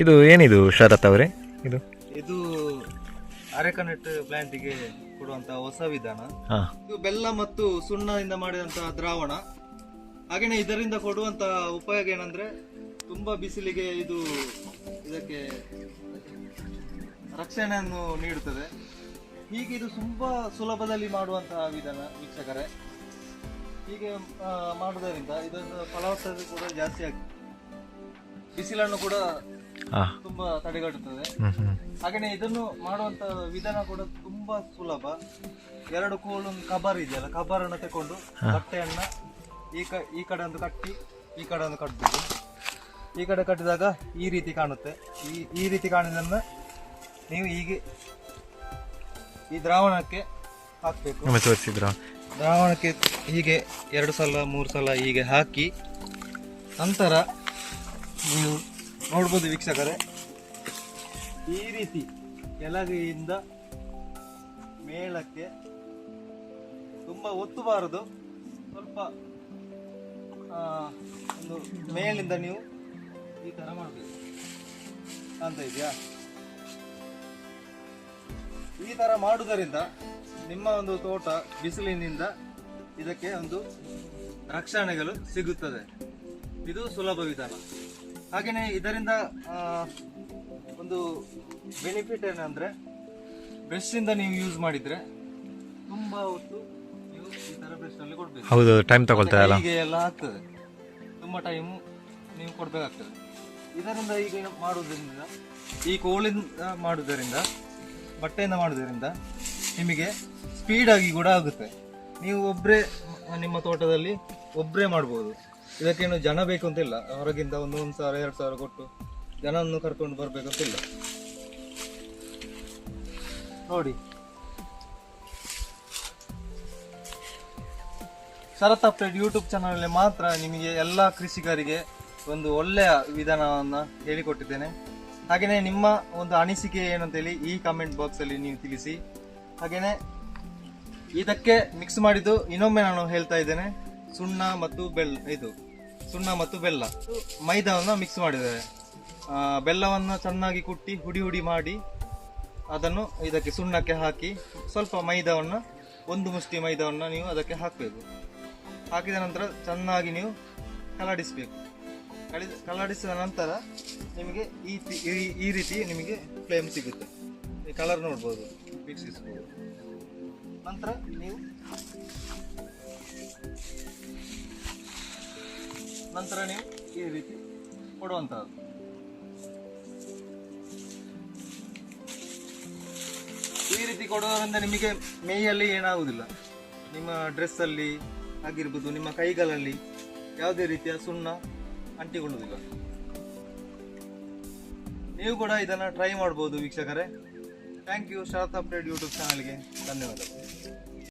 ಇದು ಏನಿದು ಶರತ್ ಅವರೇ? ಇದು ಇದು ಅರೆಕನೆಟ್ ಪ್ಲಾಂಟಿಗೆ ಕೊಡುವಂತಹ ಹೊಸ ವಿಧಾನ. ಹಾ, ಇದು ಬೆಲ್ಲ ಮತ್ತು ಸುಣ್ಣದಿಂದ ಮಾಡಿದಂತಹ ದ್ರಾವಣ. ಹಾಗೇನೆ ಇದರಿಂದ ಕೊಡುವಂತಹ ಉಪಯೋಗ ಏನಂದ್ರೆ ತುಂಬಾ ಬಿಸಿಲಿಗೆ ಇದು ಇದಕ್ಕೆ ರಕ್ಷಣೆಯನ್ನು ನೀಡುತ್ತದೆ. ಹೀಗೆ ಇದು ತುಂಬಾ ಸುಲಭದಲ್ಲಿ ಮಾಡುವಂತಹ ವಿಧಾನ ವೀಕ್ಷಕರೇ. ಹೀಗೆ ಮಾಡುವುದರಿಂದ ಇದೊಂದು ಫಲವತ್ತತೆ ಕೂಡ ಜಾಸ್ತಿ ಆಗ್ತದೆ, ಬಿಸಿಲನ್ನು ಕೂಡ ತುಂಬಾ ತಡೆಗಟ್ಟುತ್ತದೆ. ಹಾಗೇನೆ ಇದನ್ನು ಮಾಡುವಂತ ವಿಧಾನ ಕೂಡ ತುಂಬಾ ಸುಲಭ. 2 ಕೋಲು ಕಬರ್ ಇದೆಯಲ್ಲ, ಕಬರನ್ನು ತಕೊಂಡು ಬಟ್ಟೆಯನ್ನ ಈ ಕಡೆ ಒಂದು ಕಟ್ಟಿ ಈ ಕಡೆ ಒಂದು ಕಟ್ಟಬೇಕು. ಈ ಕಡೆ ಕಟ್ಟಿದಾಗ ಈ ರೀತಿ ಕಾಣುತ್ತೆ. ಈ ರೀತಿ ಕಾಣಿದನ್ನ ನೀವು ಹೀಗೆ ಈ ದ್ರಾವಣಕ್ಕೆ ಹಾಕಬೇಕು. ದ್ರಾವಣಕ್ಕೆ ಹೀಗೆ 2 ಸಲ 3 ಸಲ ಹೀಗೆ ಹಾಕಿ ನಂತರ ನೀವು ನೋಡ್ಬೋದು ವೀಕ್ಷಕರೇ, ಈ ರೀತಿ ಕೆಳಗೆಯಿಂದ ಮೇಲಕ್ಕೆ ತುಂಬಾ ಒತ್ತಬಾರದು, ಸ್ವಲ್ಪ ಒಂದು ಮೇಲಿಂದ ನೀವು ಈ ತರ ಮಾಡಬೇಕು. ಕಾಣ್ತಾ ಇದೆಯಾ? ಈ ತರ ಮಾಡುವುದರಿಂದ ನಿಮ್ಮ ಒಂದು ತೋಟ ಬಿಸಿಲಿನಿಂದ ಇದಕ್ಕೆ ಒಂದು ರಕ್ಷಣೆಗಳು ಸಿಗುತ್ತದೆ. ಇದು ಸುಲಭ ವಿಧಾನ. ಹಾಗೇನೆ ಇದರಿಂದ ಒಂದು ಬೆನಿಫಿಟ್ ಏನಂದ್ರೆ, ಬ್ರಷ್ ಇಂದ ನೀವು ಯೂಸ್ ಮಾಡಿದ್ರೆ ತುಂಬಾ ಹೊತ್ತು ನೀವು ಈ ತರ ಬ್ರಷ್ ನಲ್ಲಿ ಕೊಡ್ಬೇಕು. ಹೌದು, ಟೈಮ್ ತಗೊಳ್ತಾರೆ, ಹೀಗೆ ಎಲ್ಲ ಆಗ್ತದೆ, ತುಂಬಾ ಟೈಮ್ ನೀವು ಕೊಡ್ಬೇಕಾಗ್ತದೆ. ಇದರಿಂದ ಈಗ ಮಾಡುವುದರಿಂದ, ಈ ಕೋಲಿಂದ ಮಾಡುವುದರಿಂದ, ಬಟ್ಟೆಯಿಂದ ಮಾಡುವುದರಿಂದ ನಿಮಗೆ ಸ್ಪೀಡ್ ಆಗಿ ಕೂಡ ಆಗುತ್ತೆ. ನೀವು ಒಬ್ಬರೇ ನಿಮ್ಮ ತೋಟದಲ್ಲಿ ಒಬ್ಬರೇ ಮಾಡ್ಬೋದು. ಇದಕ್ಕೇನು ಜನ ಬೇಕು ಅಂತಿಲ್ಲ, ಹೊರಗಿಂದ 1,000 2,000 ಕೊಟ್ಟು ಜನವನ್ನು ಕರ್ಕೊಂಡು ಬರ್ಬೇಕಂತಿಲ್ಲ. ನೋಡಿ, ಶರತ್ ಅಪ್ಡೇಟ್ ಯೂಟ್ಯೂಬ್ ಚಾನಲ್ ಮಾತ್ರ ನಿಮಗೆ ಎಲ್ಲ ಕೃಷಿಕರಿಗೆ ಒಂದು ಒಳ್ಳೆಯ ವಿಧಾನವನ್ನ ಹೇಳಿಕೊಟ್ಟಿದ್ದೇನೆ. ಹಾಗೇನೆ ನಿಮ್ಮ ಒಂದು ಅನಿಸಿಕೆ ಏನಂತೇಳಿ ಈ ಕಮೆಂಟ್ ಬಾಕ್ಸ್ ಅಲ್ಲಿ ನೀವು ತಿಳಿಸಿ. ಹಾಗೇನೆ ಇದಕ್ಕೆ ಮಿಕ್ಸ್ ಮಾಡಿದ್ದು ಇನ್ನೊಮ್ಮೆ ನಾನು ಹೇಳ್ತಾ ಇದ್ದೇನೆ, ಸುಣ್ಣ ಮತ್ತು ಬೆಲ್ಲ ಮೈದಾವನ್ನ ಮಿಕ್ಸ್ ಮಾಡಿದ್ದಾರೆ. ಬೆಲ್ಲವನ್ನು ಚೆನ್ನಾಗಿ ಕುಟ್ಟಿ ಹುಡಿ ಹುಡಿ ಮಾಡಿ ಅದನ್ನು ಇದಕ್ಕೆ ಸುಣ್ಣಕ್ಕೆ ಹಾಕಿ ಸ್ವಲ್ಪ ಮೈದಾವನ್ನ 1 ಮುಷ್ಟಿ ಮೈದಾವನ್ನ ನೀವು ಅದಕ್ಕೆ ಹಾಕಬೇಕು. ಹಾಕಿದ ನಂತರ ಚೆನ್ನಾಗಿ ನೀವು ಕಲಡಿಸಬೇಕು. ಕಲಡಿಸಿದ ನಂತರ ನಿಮಗೆ ಈ ರೀತಿ ನಿಮಗೆ ಫ್ಲೇಮ್ ಸಿಗುತ್ತೆ. ಈ ಕಲರ್ ನೋಡ್ಬೋದು, ವೀಕ್ಷಿಸಬಹುದು. ನಂತರ ನೀವು ಈ ರೀತಿ ಕೊಡುವಂತಹದ್ದು. ಈ ರೀತಿ ಕೊಡೋದ್ರಿಂದ ನಿಮಗೆ ಮೇಯಲ್ಲಿ ಏನಾಗುವುದಿಲ್ಲ, ನಿಮ್ಮ ಡ್ರೆಸ್ ಅಲ್ಲಿ ಆಗಿರ್ಬೋದು, ನಿಮ್ಮ ಕೈಗಳಲ್ಲಿ ಯಾವುದೇ ರೀತಿಯ ಸುಣ್ಣ ಅಂಟಿಕೊಳ್ಳುವುದಿಲ್ಲ. ನೀವು ಕೂಡ ಇದನ್ನ ಟ್ರೈ ಮಾಡಬಹುದು ವೀಕ್ಷಕರೇ. Thank you. Sharath update YouTube ಚಾನಲ್ಗೆ ಧನ್ಯವಾದ.